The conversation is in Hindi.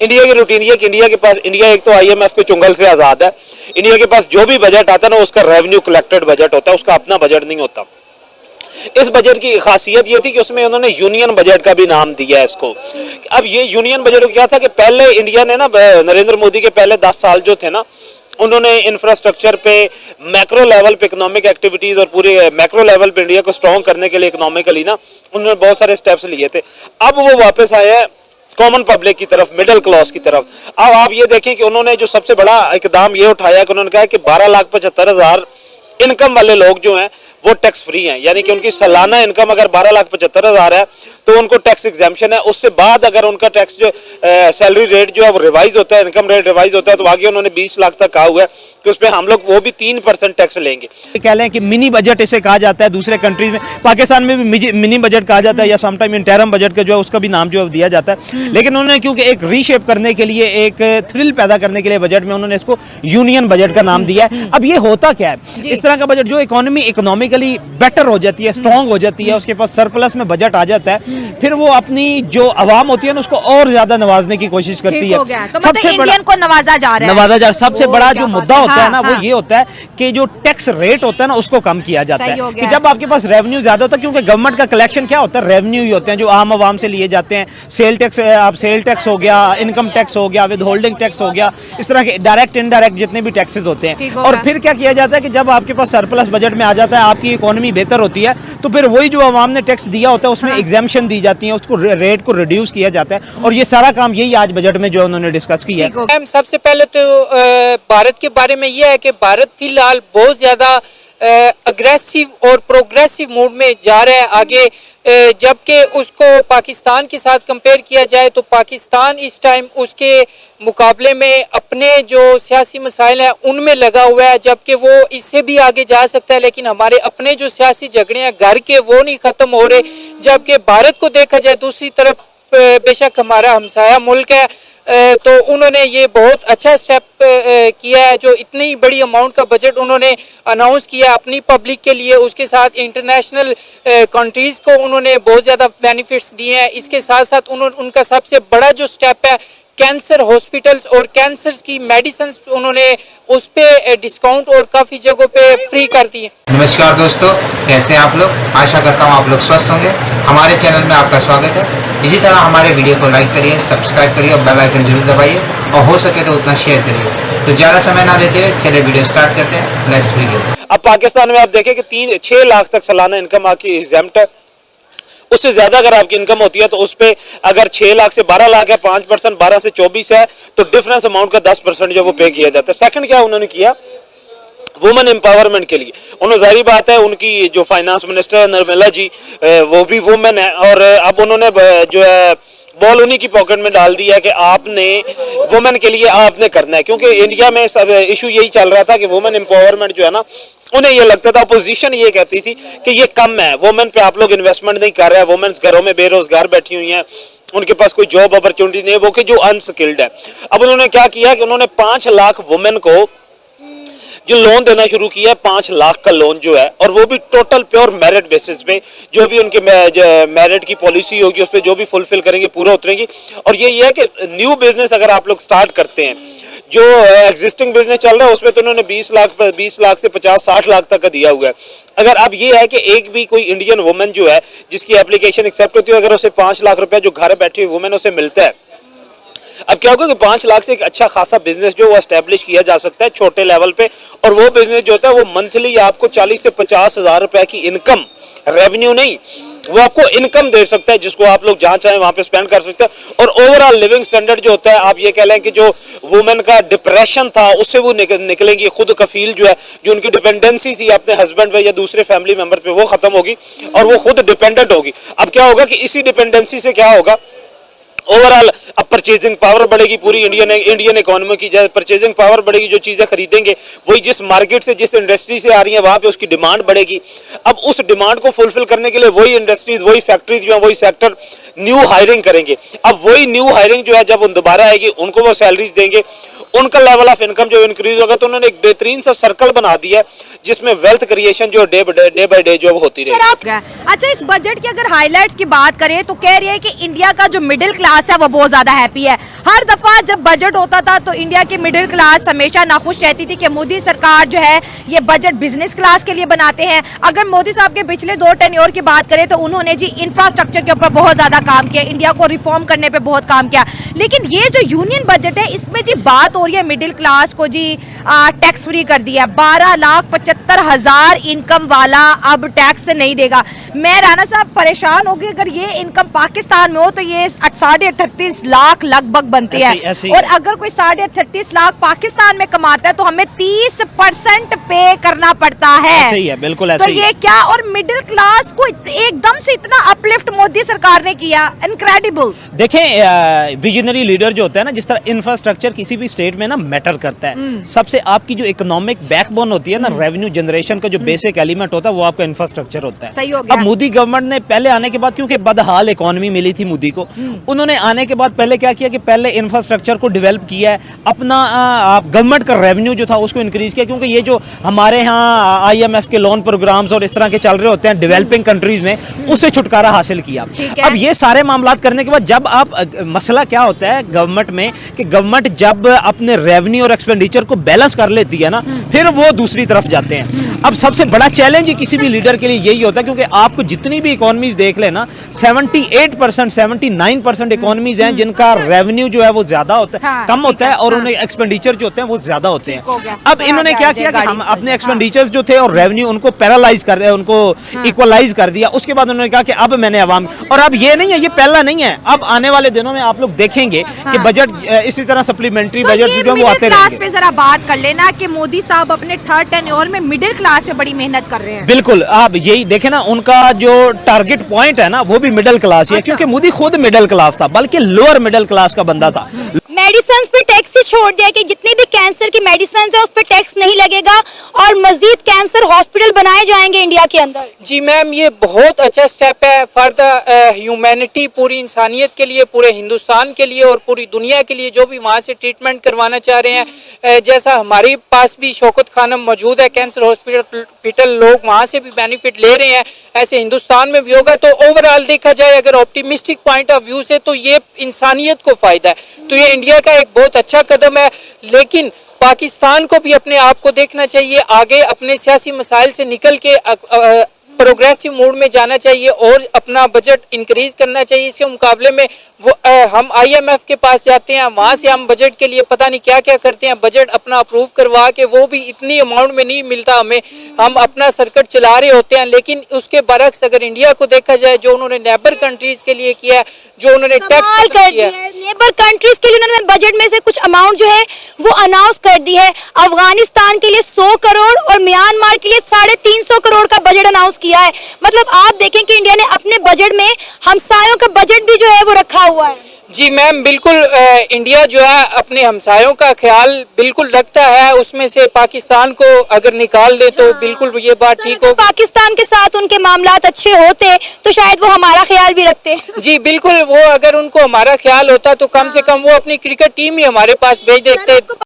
इंडिया की रूटीन ये कि इंडिया एक तो IMF के चुंगल से आज़ाद है। इंडिया के पास जो भी बजट आता है ना उसका रेवेन्यू कलेक्टेड बजट होता है, उसका अपना बजट नहीं होता। इस बजट की खासियत ये थी कि उसमें उन्होंने यूनियन बजट का भी नाम दिया है इसको। अब ये यूनियन बजट क्या था कि पहले इंडिया ने ना नरेंद्र मोदी के पहले 10 साल जो थे ना, उन्होंने इंफ्रास्ट्रक्चर पे, मैक्रो लेवल पे इकोनॉमिक एक्टिविटीज और पूरे मैक्रो लेवल पे इंडिया को स्ट्रॉन्ग करने के लिए इकोनॉमिकली ना उन्होंने बहुत सारे स्टेप्स लिए थे। अब वो वापस आए हैं कॉमन पब्लिक की तरफ, मिडिल क्लास की तरफ। अब आप ये देखें कि उन्होंने जो सबसे बड़ा इकदाम ये उठाया कि उन्होंने कहा कि 12,75,000 इनकम वाले लोग जो हैं वो टैक्स फ्री हैं, यानी कि उनकी सालाना इनकम अगर 12,75,000 है तो उनको टैक्स एग्जाम्पशन है। उससे बाद अगर उनका टैक्स जो सैलरी रेट जो है वो रिवाइज होता है, इनकम रेट रिवाइज होता है, तो आगे उन्होंने 20 लाख तक कहा हुआ है कि उस पर हम लोग वो भी 3% टैक्स लेंगे। कह लें कि मिनी बजट इसे कहा जाता है, दूसरे कंट्रीज में, पाकिस्तान में भी मिनी बजट कहा जाता है या समटाइम इंटरम बजट का जो है उसका भी नाम जो है दिया जाता है। लेकिन उन्होंने क्योंकि एक रीशेप करने के लिए, एक थ्रिल पैदा करने के लिए बजट में उन्होंने इसको यूनियन बजट का नाम दिया है। अब ये होता क्या है, इस तरह का बजट जो इकोनॉमिकली बेटर हो जाती है, स्ट्रांग हो जाती है, उसके पास सरप्लस में बजट आ जाता है, फिर वो अपनी जो आवाम होती है ना उसको और ज्यादा नवाजने की कोशिश करती है। तो सबसे बड़ा को नवाजा जा रहा है। सबसे बड़ा जो मुद्दा होता है ना वो ये होता है कि जो टैक्स रेट होता है ना उसको कम किया जाता है कि जब आपके पास रेवेन्यू ज्यादा होता है, क्योंकि गवर्नमेंट का कलेक्शन क्या होता है, रेवेन्यू ही होते हैं जो आम आवाम से लिए जाते हैं। सेल टैक्स हो गया, इनकम टैक्स हो गया, विद होल्डिंग टैक्स हो गया, इस तरह के डायरेक्ट इनडायरेक्ट जितने भी टैक्सेस होते हैं। और फिर क्या किया जाता है कि जब आपके पास सरप्लस बजट में आ जाता है, आपकी इकोनॉमी बेहतर होती है, तो फिर वही जो आवाम ने टैक्स दिया होता है उसमें एग्जाम्पशन दी जाती है, उसको रेट को रिड्यूस किया जाता है। और ये सारा काम यही आज बजट में जो उन्होंने डिस्कस किया है। सबसे पहले तो भारत के बारे में यह है कि भारत फिलहाल बहुत ज्यादा अग्रेसिव और प्रोग्रेसिव मूड में जा रहा है आगे, जबकि उसको पाकिस्तान के साथ कंपेयर किया जाए तो पाकिस्तान इस टाइम उसके मुकाबले में अपने जो सियासी मसाइल हैं उनमें लगा हुआ है, जबकि वो इससे भी आगे जा सकता है। लेकिन हमारे अपने जो सियासी झगड़े हैं घर के वो नहीं खत्म हो रहे। जबकि भारत को देखा जाए दूसरी तरफ, बेशक हमारा हमसाया मुल्क है, तो उन्होंने ये बहुत अच्छा स्टेप किया है, जो इतनी बड़ी अमाउंट का बजट उन्होंने अनाउंस किया अपनी पब्लिक के लिए। उसके साथ इंटरनेशनल कंट्रीज़ को उन्होंने बहुत ज़्यादा बेनिफिट्स दिए हैं। इसके साथ साथ उनका सबसे बड़ा जो स्टेप है कैंसर हॉस्पिटल्स और कैंसर की मेडिसिन, उन्होंने उस पे डिस्काउंट और काफ़ी जगहों पे फ्री कर दिए। नमस्कार दोस्तों, कैसे हैं आप लोग? आशा करता हूँ आप लोग स्वस्थ होंगे। हमारे चैनल में आपका स्वागत है। इसी तरह हमारे वीडियो को लाइक करिए, सब्सक्राइब करिए और बेल आइकन जरूर दबाइए, और हो सके तो उतना शेयर करिए। तो ज़्यादा समय ना लेते हुए चलिए वीडियो स्टार्ट करते हैं। Let's begin. अब पाकिस्तान में आप देखें कि 6 लाख तक सालाना इनकम आपकी एग्जाम्प्ट है। उससे ज्यादा अगर आपकी इनकम होती है तो उस पर अगर 6 लाख से 12 लाख है 5%, 12 से 24 है तो डिफरेंस अमाउंट का 10% जो वो पे किया जाता है। सेकंड क्या उन्होंने किया, वुमेन एम्पावरमेंट के लिए उन्होंने, जाहिर बात है उनकी जो फाइनेंस मिनिस्टर निर्मला जी वो भी वुमेन है, और अब उन्होंने जो है बॉल उन्हीं की पॉकेट में डाल दिया है कि आपने वुमेन के लिए आपने करना है। क्योंकि इंडिया में सब इशू यही चल रहा था कि वुमेन एम्पावरमेंट जो है ना, उन्हें ये लगता था, अपोजिशन ये कहती थी कि ये कम है, वुमेन पे आप लोग इन्वेस्टमेंट नहीं कर रहे हैं, वुमेन घरों में बेरोजगार बैठी हुई हैं, उनके पास कोई जॉब अपॉर्चुनिटी नहीं है, वो कि जो अनस्किल्ड है। अब उन्होंने क्या किया कि उन्होंने 5 लाख वुमेन को जो लोन देना शुरू किया, 5 लाख का लोन जो है, और वो भी टोटल प्योर मेरिट बेसिस पे, जो भी उनके मेरिट की पॉलिसी होगी उस पर जो भी फुलफिल करेंगे पूरा उतरेंगी। और ये है कि न्यू बिजनेस अगर आप लोग स्टार्ट करते हैं, जो एग्जिस्टिंग बिजनेस चल रहा है उसमें तो उन्होंने 20 लाख से 50-60 लाख तक का दिया हुआ है। अगर अब ये है कि एक भी कोई इंडियन वुमेन जो है जिसकी एप्लीकेशन एक्सेप्ट होती है, अगर उसे 5 लाख रुपया जो घर बैठी हुई वुमेन उसे मिलता है, अब क्या होगा कि 5 लाख से एक अच्छा खासा बिजनेस जो वो एस्टेब्लिश किया जा सकता है छोटे लेवल पे, और वो बिजनेस जो होता है वो मंथली आपको 40 से 50 हजार रुपए की इनकम, रेवेन्यू नहीं, वो आपको इनकम दे सकता है, जिसको आप लोग जहां चाहे वहां पे स्पेंड कर सकते हैं। और ओवरऑल लिविंग स्टैंडर्ड जो होता है, आप ये कह लें कि जो वुमेन का डिप्रेशन था उससे वो निकलेंगी, खुद कफील जो है, जो उनकी डिपेंडेंसी थी अपने हस्बैंड पे या दूसरे फैमिली मेंबर पे, वो खत्म होगी और वो खुद डिपेंडेंट होगी। अब क्या होगा कि इसी डिपेंडेंसी से क्या होगा, ओवरऑल अब परचेजिंग पावर बढ़ेगी पूरी इंडियन इकोनॉमी की, परचेजिंग पावर बढ़ेगी, जो चीजें खरीदेंगे वही जिस मार्केट से, जिस इंडस्ट्री से आ रही है वहां पे उसकी डिमांड बढ़ेगी। अब उस डिमांड को फुलफिल करने के लिए वही इंडस्ट्रीज, वही फैक्ट्रीज जो है, वही सेक्टर न्यू हायरिंग करेंगे। अब वही न्यू हायरिंग जो है जब दोबारा आएगी उनको वो सैलरीज देंगे, उनका लेवल ऑफ इनकम जो इंक्रीज होगा। तो उन्होंने एक बेहतरीन सा सर्कल बना दिया जिसमें वेल्थ क्रिएशन जो डे बाय डे जो होती रहे। अच्छा, इस बजट की अगर हाइलाइट्स की बात करें तो कह रही है कि इंडिया का जो मिडिल क्लास है वो बहुत ज्यादा हैप्पी है। हर दफा जब बजट होता था तो इंडिया की मिडिल क्लास हमेशा नाखुश रहती थी कि मोदी सरकार जो है ये बजट बिजनेस क्लास के लिए बनाते हैं। अगर मोदी साहब के पिछले 2 टेन्योर की बात करें तो उन्होंने जी इंफ्रास्ट्रक्चर के ऊपर बहुत ज्यादा काम किया, इंडिया को रिफॉर्म करने पे बहुत काम किया। लेकिन ये जो यूनियन बजट है इसमें जी बात हो रही है मिडिल क्लास को जी टैक्स फ्री कर दिया। 12,75,000 इनकम वाला अब टैक्स नहीं देगा। मैं राणा साहब परेशान होगी, अगर ये इनकम पाकिस्तान में हो तो ये 38.5 लाख लगभग बनती है, और अगर कोई 38.5 लाख पाकिस्तान में कमाता है तो हमें 30% पे करना पड़ता है। ऐसे ही है, बिल्कुल ऐसे तो ये क्या, और मिडिल क्लास को एकदम से इतना अपलिफ्ट मोदी सरकार ने किया, इनक्रेडिबल। देखें, विजनरी लीडर जो होता है ना, जिस तरह इंफ्रास्ट्रक्चर किसी भी स्टेट में ना मैटर करता है। सबसे आपकी जो इकोनॉमिक बैकबोन होती है ना, रेवेन्यू जनरेशन का जो बेसिक एलिमेंट होता है वो आपका इंफ्रास्ट्रक्चर होता है। सही हो गया। अब मोदी गवर्नमेंट ने पहले आने के बाद, क्योंकि बदहाल इकोनॉमी मिली थी मोदी को, उन्होंने आने के बाद पहले क्या किया कि पहले इंफ्रास्ट्रक्चर को डेवलप किया है, अपना गवर्नमेंट का रेवेन्यू जो था उसको इंक्रीज किया। क्योंकि ये जो हमारे यहाँ IMF के लोन प्रोग्राम्स और इस तरह के चल रहे होते हैं डेवलपिंग कंट्रीज में, उससे छुटकारा हासिल किया। अब ये सारे मामला करने के बाद जब आप मसला क्या होता है गवर्नमेंट में कि गवर्नमेंट जब अपने रेवेन्यू और एक्सपेंडिचर को बैलेंस कर लेती है ना, फिर वो दूसरी तरफ जाते हैं। अब सबसे बड़ा चैलेंज किसी भी लीडर के लिए यही होता है, क्योंकि आपको जितनी भी इकोनॉमीज देख लेना, 78% 79% इकोनॉमीज हैं जिनका रेवेन्यू जो है वो ज्यादा होता है, कम होता है, और उन्हें एक्सपेंडिचर जो होते हैं वो ज्यादा होते हैं। अब इन्होंने क्या किया कि हम अपने एक्सपेंडिचर्स जो थे और रेवेन्यू उनको पैरालाइज कर दिया, उनको इक्वलाइज कर दिया। उसके बाद उन्होंने कहा कि अब मैंने अवाम, और अब ये नहीं है, ये पहला नहीं है, अब आने वाले दिनों में आप लोग देखेंगे कि बजट इसी तरह सप्लीमेंट्री बजट जो है वो आते रहेंगे। पे जरा बात कर लेना कि मोदी साहब अपने 3rd टेन्योर में मिडिल क्लास पे बड़ी मेहनत कर रहे हैं। बिल्कुल, आप यही देखें ना, उनका जो टारगेट पॉइंट है ना वो भी मिडिल क्लास ही है। क्योंकि मोदी खुद मिडिल क्लास था, बल्कि लोअर मिडिल क्लास का बंदा था। मेडिसिन पे टैक्स ही छोड़ दिया कि जितनी भी कैंसर की मेडिसिन है उस पर टैक्स नहीं लगेगा और मजीद कैंसर हॉस्पिटल बनाए जाएंगे इंडिया के अंदर। जी मैम, ये बहुत अच्छा स्टेप है फॉर द ह्यूमैनिटी, पूरी इंसानियत के लिए, पूरे हिंदुस्तान के लिए और पूरी दुनिया के लिए जो भी वहाँ से ट्रीटमेंट करवाना चाह रहे हैं। जैसा हमारे पास भी शौकत खानम मौजूद है कैंसर हॉस्पिटल, लोग वहाँ से भी बेनिफिट ले रहे हैं, ऐसे हिंदुस्तान में भी होगा। तो ओवरऑल देखा जाए अगर ऑप्टिमिस्टिक पॉइंट ऑफ व्यू से तो ये इंसानियत को फायदा है, तो ये इंडिया का एक बहुत अच्छा कदम है। लेकिन पाकिस्तान को भी अपने आप को देखना चाहिए, आगे अपने सियासी मसाइल से निकल के प्रोग्रेसिव मोड में जाना चाहिए और अपना बजट इंक्रीज करना चाहिए। इसके मुकाबले में वो हम IMF के पास जाते हैं, वहाँ से हम बजट के लिए पता नहीं क्या क्या करते हैं, बजट अपना अप्रूव करवा के वो भी इतनी अमाउंट में नहीं मिलता हमें, हम अपना सर्किट चला रहे होते हैं। लेकिन उसके बरक्स अगर इंडिया को देखा जाए, जो उन्होंने नेबर कंट्रीज के लिए किया है, जो उन्होंने टैक्स कर दिया है, नेबर कंट्रीज के लिए उन्होंने बजट में से कुछ अमाउंट जो है वो अनाउंस कर दी है। अफगानिस्तान के लिए 100 करोड़ और म्यांमार के लिए 350 करोड़ का बजट अनाउंस किया है। मतलब आप देखें कि इंडिया ने अपने बजट में हमसायों का बजट भी जो है वो रखा हुआ है। जी मैम, बिल्कुल इंडिया जो है अपने हमसायों का ख्याल बिल्कुल रखता है, उसमें से पाकिस्तान को अगर निकाल दे तो बिल्कुल ये बात ठीक हो। पाकिस्तान के साथ उनके मामलात अच्छे होते तो शायद वो हमारा ख्याल भी रखते। जी बिल्कुल, वो अगर उनको हमारा ख्याल होता तो कम से कम वो अपनी क्रिकेट टीम ही हमारे पास भेज देते।